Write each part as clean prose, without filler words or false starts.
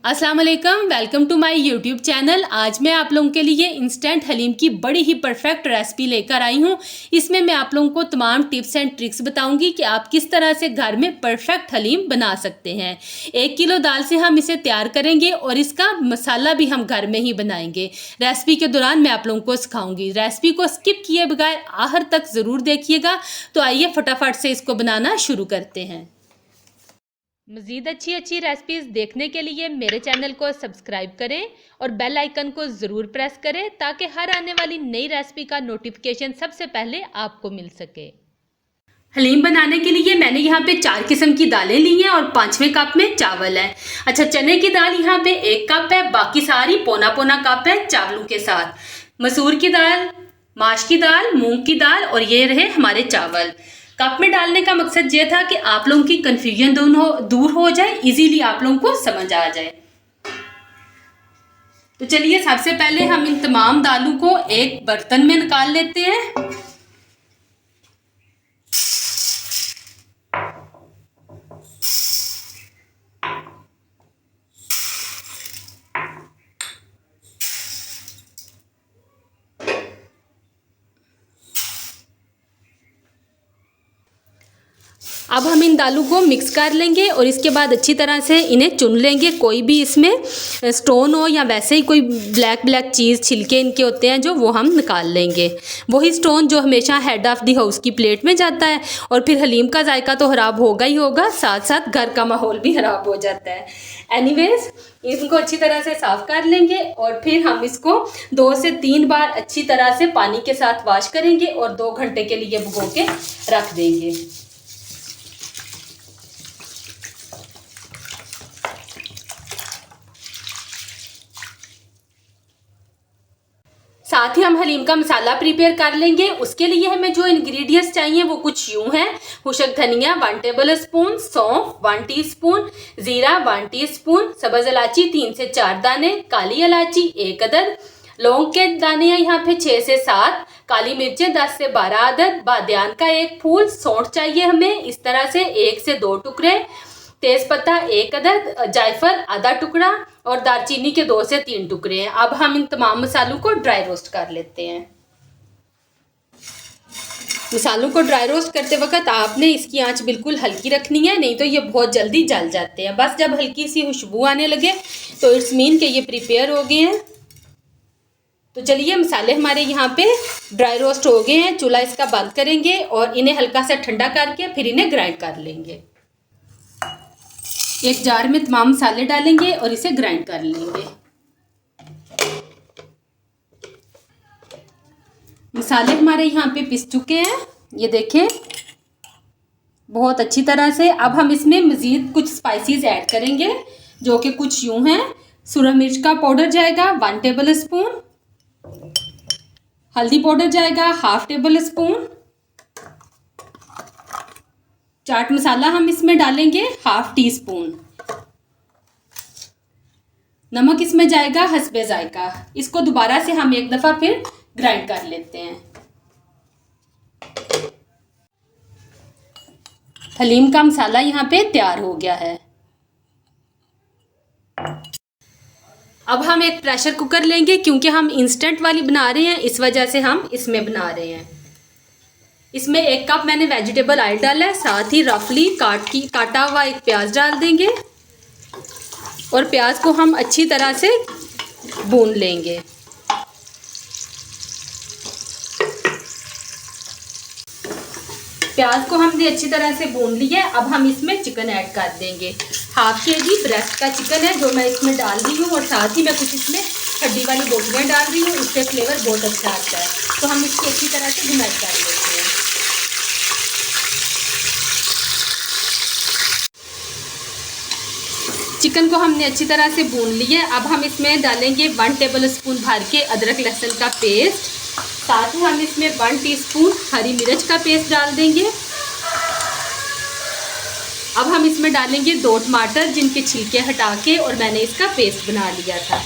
अस्सलाम वालेकुम, welcome to my YouTube channel. आज मैं आप लोगों के लिए इंस्टेंट हलीम की बड़ी ही परफेक्ट रेसिपी लेकर आई हूँ। इसमें मैं आप लोगों को तमाम टिप्स एंड ट्रिक्स बताऊंगी कि आप किस तरह से घर में परफेक्ट हलीम बना सकते हैं। 1 किलो दाल से हम इसे तैयार करेंगे और इसका मसाला भी हम घर में ही बनाएंगे। रेसिपी के दौरान मैं आप लोगों को सिखाऊंगी। रेसिपी को स्किप किए बगैर आखिर तक ज़रूर देखिएगा। तो आइए फटाफट से इसको बनाना शुरू करते हैं। मज़ीद अच्छी रेसिपीज़ देखने के लिए मेरे चैनल को सब्सक्राइब करें और बेल आइकन को ज़रूर प्रेस करें ताकि हर आने वाली नई रेसिपी का नोटिफिकेशन सबसे पहले आपको मिल सके। हलीम बनाने के लिए मैंने यहाँ पे 4 किस्म की दालें ली हैं और 5वें कप में चावल है। अच्छा, चने की दाल यहाँ पे 1 कप है, बाकी सारी पौना पौना कप है चावलों के साथ। मसूर की दाल, माश की दाल, मूंग की दाल और ये रहे हमारे चावल। कप में डालने का मकसद ये था कि आप लोगों की कंफ्यूजन दूर हो जाए, इजीली आप लोगों को समझ आ जाए। तो चलिए सबसे पहले हम इन तमाम दालों को एक बर्तन में निकाल लेते हैं। अब हम इन दालों को मिक्स कर लेंगे और इसके बाद अच्छी तरह से इन्हें चुन लेंगे। कोई भी इसमें स्टोन हो या वैसे ही कोई ब्लैक चीज़ छिलके इनके होते हैं जो वो हम निकाल लेंगे। वही स्टोन जो हमेशा हेड ऑफ़ द हाउस की प्लेट में जाता है और फिर हलीम का जायका तो ख़राब होगा ही होगा, साथ साथ घर का माहौल भी ख़राब हो जाता है। एनीवेज, इनको अच्छी तरह से साफ़ कर लेंगे और फिर हम इसको 2 से 3 बार अच्छी तरह से पानी के साथ वॉश करेंगे और 2 घंटे के लिए भिगो के रख देंगे। साथ ही हम हलीम का मसाला प्रिपेयर कर लेंगे। उसके लिए हमें जो इंग्रेडिएंट्स चाहिए वो कुछ यूं हैं। खुशक धनिया 1 टेबल स्पून, सौंफ 1 टीस्पून, जीरा 1 टीस्पून, सब्ज इलायची 3 से 4 दाने, काली इलायची 1 अदद, लौंग के दाने यहाँ पे 6 से 7, काली मिर्चें 10 से 12 अदद, बादियान का 1 फूल, सौंठ चाहिए हमें इस तरह से 1 से 2 टुकड़े, तेज पत्ता 1 अदद, जायफल आधा टुकड़ा और दालचीनी के 2 से 3 टुकड़े हैं। अब हम इन तमाम मसालों को ड्राई रोस्ट कर लेते हैं। मसालों को ड्राई रोस्ट करते वक्त आपने इसकी आंच बिल्कुल हल्की रखनी है, नहीं तो ये बहुत जल्दी जल जाते हैं। बस जब हल्की सी खुशबू आने लगे तो इट्स मीन कि ये प्रिपेयर हो गए हैं। तो चलिए, मसाले हमारे यहाँ पे ड्राई रोस्ट हो गए हैं। चूल्हा इसका बंद करेंगे और इन्हें हल्का सा ठंडा करके फिर इन्हें ग्राइंड कर लेंगे। एक जार में तमाम मसाले डालेंगे और इसे ग्राइंड कर लेंगे। मसाले हमारे यहाँ पे पिस चुके हैं, ये देखें बहुत अच्छी तरह से। अब हम इसमें मज़ीद कुछ स्पाइसेस ऐड करेंगे जो कि कुछ यूं हैं। सूरज मिर्च का पाउडर जाएगा 1 टेबल स्पून, हल्दी पाउडर जाएगा 1/2 टेबल स्पून, चाट मसाला हम इसमें डालेंगे 1/2 टीस्पून, नमक इसमें जाएगा हस्बे जायका। इसको दोबारा से हम एक दफ़ा फिर ग्राइंड कर लेते हैं। हलीम का मसाला यहाँ पे तैयार हो गया है। अब हम एक प्रेशर कुकर लेंगे, क्योंकि हम इंस्टेंट वाली बना रहे हैं इस वजह से हम इसमें बना रहे हैं। इसमें 1 कप मैंने वेजिटेबल ऑयल डाला है, साथ ही रफली काटा हुआ एक प्याज डाल देंगे और प्याज को हम अच्छी तरह से भून लेंगे। प्याज को हमने अच्छी तरह से भून लिया है। अब हम इसमें चिकन ऐड कर देंगे। 1/2 केजी ब्रेस्ट का चिकन है जो मैं इसमें डाल रही हूँ और साथ ही मैं कुछ इसमें हड्डी वाली बोटियाँ डाल रही हूँ, इससे फ्लेवर बहुत अच्छा आता है। तो हम इसको अच्छी तरह से भुनाई कर लेते हैं। चिकन को हमने अच्छी तरह से भून लिया है। अब हम इसमें डालेंगे 1 टेबल स्पून भर के अदरक लहसुन का पेस्ट, साथ ही हम इसमें 1 टीस्पून हरी मिर्च का पेस्ट डाल देंगे। अब हम इसमें डालेंगे 2 टमाटर जिनके छिलके हटा के और मैंने इसका पेस्ट बना लिया था।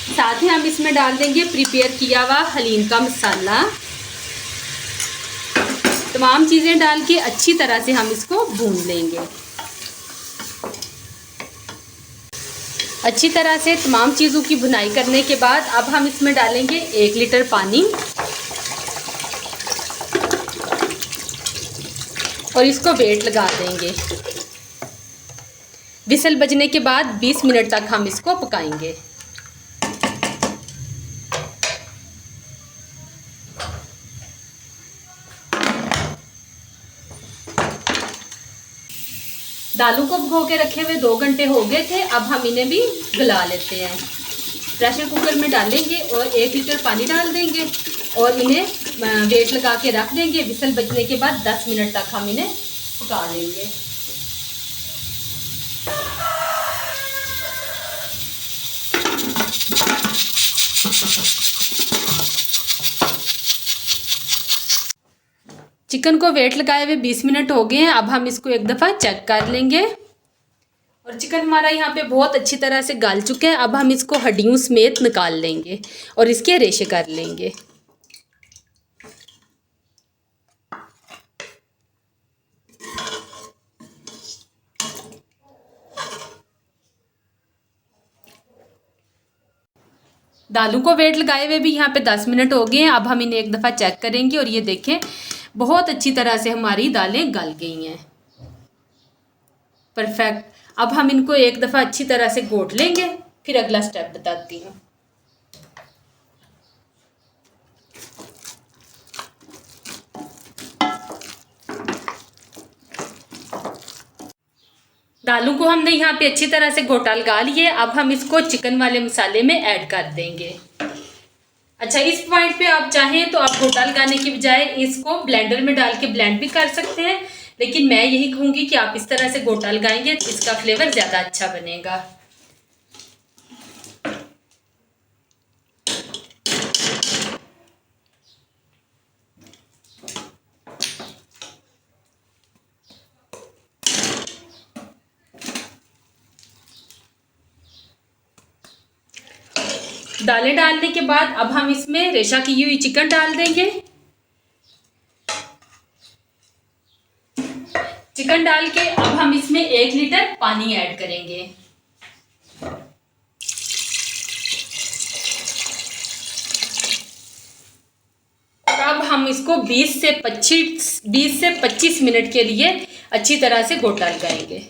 साथ ही हम इसमें डाल देंगे प्रिपेयर किया हुआ हलीम का मसाला। तमाम चीज़ें डाल के अच्छी तरह से हम इसको भून लेंगे। अच्छी तरह से तमाम चीज़ों की भुनाई करने के बाद अब हम इसमें डालेंगे 1 लीटर पानी और इसको वेट लगा देंगे। विसल बजने के बाद 20 मिनट तक हम इसको पकाएंगे। दालों को भिगो के रखे हुए 2 घंटे हो गए थे। अब हम इन्हें भी गला लेते हैं। प्रेशर कुकर में डालेंगे और 1 लीटर पानी डाल देंगे और इन्हें वेट लगा के रख देंगे। विसल बजने के बाद 10 मिनट तक हम इन्हें पका लेंगे। चिकन को वेट लगाए हुए 20 मिनट हो गए हैं। अब हम इसको एक दफ़ा चेक कर लेंगे और चिकन हमारा यहाँ पे बहुत अच्छी तरह से गल चुका है। अब हम इसको हड्डियों समेत निकाल लेंगे और इसके रेशे कर लेंगे। दालों को वेट लगाए हुए भी यहाँ पे 10 मिनट हो गए हैं। अब हम इन्हें एक दफ़ा चेक करेंगे और ये देखें बहुत अच्छी तरह से हमारी दालें गल गई हैं। परफेक्ट। अब हम इनको एक दफ़ा अच्छी तरह से घोट लेंगे, फिर अगला स्टेप बताती हूँ। दालों को हमने यहाँ पे अच्छी तरह से घोटा लगा लिए। अब हम इसको चिकन वाले मसाले में ऐड कर देंगे। अच्छा, इस पॉइंट पे आप चाहें तो आप घोटा लगाने की बजाय इसको ब्लेंडर में डाल के ब्लेंड भी कर सकते हैं, लेकिन मैं यही कहूँगी कि आप इस तरह से घोटा लगाएंगे तो इसका फ्लेवर ज़्यादा अच्छा बनेगा। दालें डालने के बाद अब हम इसमें रेशा की हुई चिकन डाल देंगे। चिकन डाल के अब हम इसमें 1 लीटर पानी ऐड करेंगे। और अब हम इसको 20 से 25 मिनट के लिए अच्छी तरह से घोटा लगाएंगे।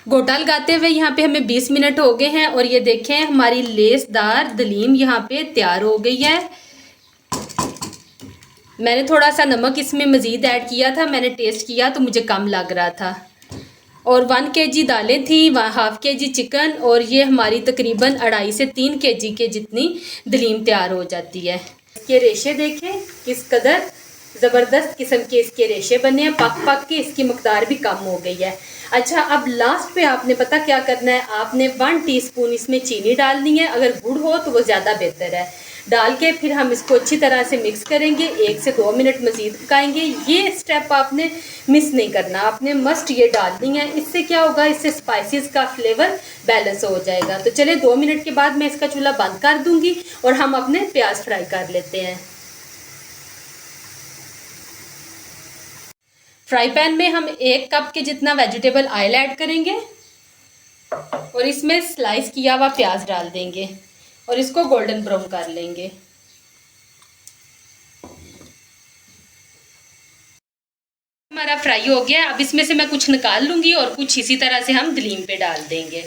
गोटा लगाते हुए यहाँ पे हमें 20 मिनट हो गए हैं और ये देखें हमारी लेसदार दलीम यहाँ पे तैयार हो गई है। मैंने थोड़ा सा नमक इसमें मज़ीद ऐड किया था, मैंने टेस्ट किया तो मुझे कम लग रहा था। और 1 kg दालें थी, 1/2 kg चिकन और ये हमारी तकरीबन 2.5 से 3 kg के जितनी दलीम तैयार हो जाती है। इसके रेशे देखें किस कदर ज़बरदस्त किस्म के इसके रेशे बने हैं। पक पक के इसकी मकदार भी कम हो गई है। अच्छा, अब लास्ट पे आपने पता क्या करना है, आपने 1 टीस्पून इसमें चीनी डालनी है। अगर गुड़ हो तो वो ज़्यादा बेहतर है। डाल के फिर हम इसको अच्छी तरह से मिक्स करेंगे, 1 से 2 मिनट मज़ीद पकाएंगे। ये स्टेप आपने मिस नहीं करना, आपने मस्ट ये डालनी है। इससे क्या होगा, इससे स्पाइसेस का फ्लेवर बैलेंस हो जाएगा। तो चले 2 मिनट के बाद मैं इसका चूल्हा बंद कर दूंगी और हम अपने प्याज फ्राई कर लेते हैं। फ्राई पैन में हम 1 कप के जितना वेजिटेबल ऑयल ऐड करेंगे और इसमें स्लाइस किया हुआ प्याज डाल देंगे और इसको गोल्डन ब्राउन कर लेंगे। हमारा फ्राई हो गया। अब इसमें से मैं कुछ निकाल लूंगी और कुछ इसी तरह से हम दलीम पे डाल देंगे।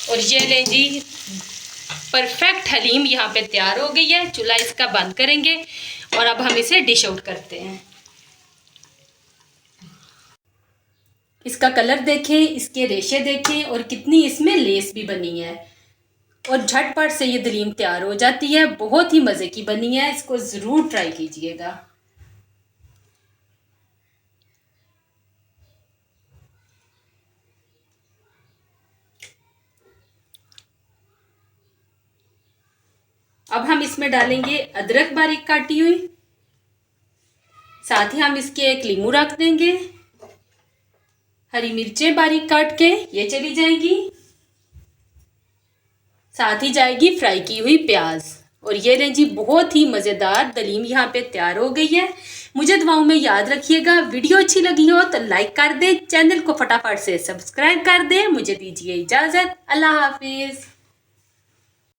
और ये ले जी, परफेक्ट हलीम यहाँ पे तैयार हो गई है। चूल्हा इसका बंद करेंगे और अब हम इसे डिश आउट करते हैं। इसका कलर देखें, इसके रेशे देखें और कितनी इसमें लेस भी बनी है और झटपट से ये दलीम तैयार हो जाती है। बहुत ही मज़े की बनी है, इसको ज़रूर ट्राई कीजिएगा। अब हम इसमें डालेंगे अदरक बारीक काटी हुई, साथ ही हम इसके एक लीमू रख देंगे, हरी मिर्चें बारीक काट के ये चली जाएगी, साथ ही जाएगी फ्राई की हुई प्याज। और ये लें जी, बहुत ही मज़ेदार दलीम यहाँ पे तैयार हो गई है। मुझे दुआओं में याद रखिएगा। वीडियो अच्छी लगी हो तो लाइक कर दें, चैनल को फटाफट से सब्सक्राइब कर दें। मुझे दीजिए इजाज़त। अल्लाह हाफिज़।